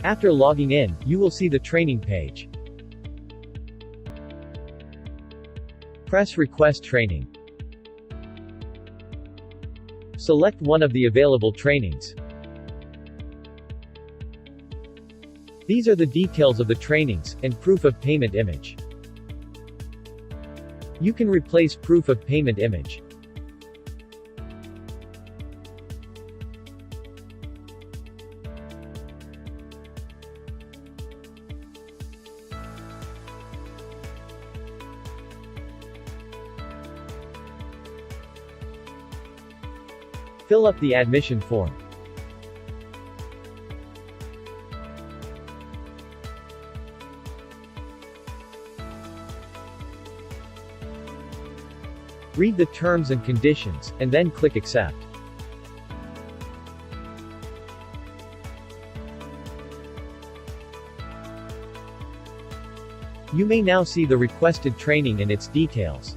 After logging in, you will see the training page. Press Request Training. Select one of the available trainings. These are the details of the trainings, and proof of payment image. You can replace proof of payment image. Fill up the admission form. Read the terms and conditions, and then click Accept. You may now see the requested training and its details.